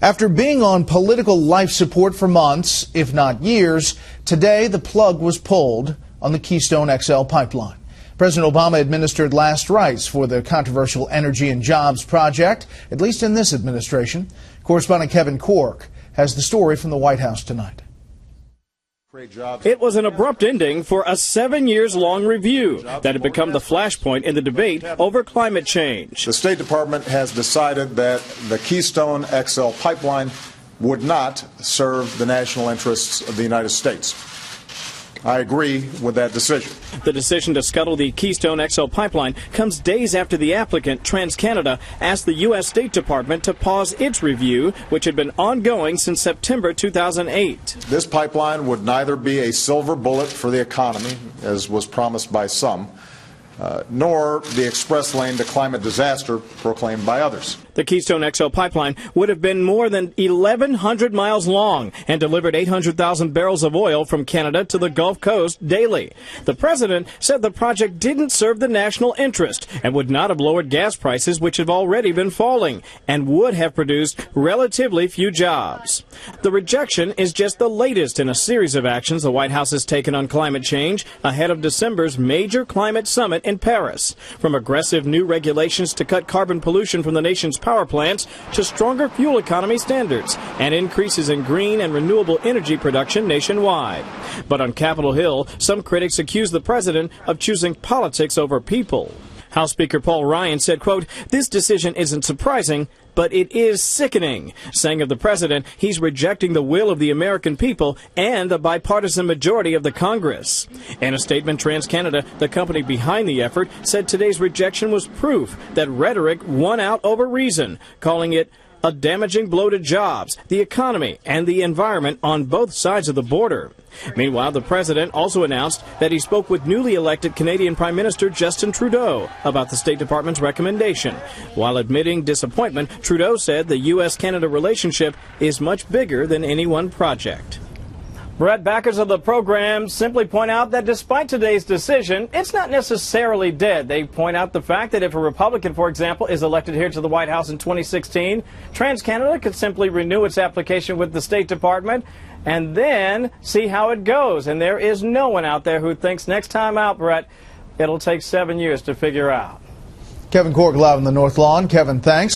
After being on political life support for months, if not years, today the plug was pulled on the Keystone XL Pipeline. President Obama administered last rites for the controversial Energy and Jobs project, at least in this administration. Correspondent Kevin Corke has the story from the White House tonight. It was an abrupt ending for a 7 years long review that had become the flashpoint in the debate over climate change. The State Department has decided that the Keystone XL Pipeline would not serve the national interests of the United States. I agree with that decision. The decision to scuttle the Keystone XL Pipeline comes days after the applicant, TransCanada, asked the U.S. State Department to pause its review, which had been ongoing since September 2008. This pipeline would neither be a silver bullet for the economy, as was promised by some, nor the express lane to climate disaster proclaimed by others. The Keystone XL Pipeline would have been more than 1,100 miles long and delivered 800,000 barrels of oil from Canada to the Gulf Coast daily. The president said the project didn't serve the national interest and would not have lowered gas prices, which have already been falling, and would have produced relatively few jobs. The rejection is just the latest in a series of actions the White House has taken on climate change ahead of December's major climate summit in Paris. From aggressive new regulations to cut carbon pollution from the nation's power plants to stronger fuel economy standards and increases in green and renewable energy production nationwide. But on Capitol Hill, some critics accuse the president of choosing politics over people. House Speaker Paul Ryan said, quote, "This decision isn't surprising, but it is sickening," saying of the president, he's rejecting the will of the American people and a bipartisan majority of the Congress. In a statement, TransCanada, the company behind the effort, said today's rejection was proof that rhetoric won out over reason, calling it a damaging blow to jobs, the economy, and the environment on both sides of the border. Meanwhile, the president also announced that he spoke with newly elected Canadian Prime Minister Justin Trudeau about the State Department's recommendation. While admitting disappointment, Trudeau said the U.S.-Canada relationship is much bigger than any one project. Brett, backers of the program simply point out that despite today's decision, it's not necessarily dead. They point out the fact that if a Republican, for example, is elected here to the White House in 2016, TransCanada could simply renew its application with the State Department and then see how it goes. And there is no one out there who thinks next time out, Brett, it'll take 7 years to figure out. Kevin Corke live on the North Lawn. Kevin, thanks.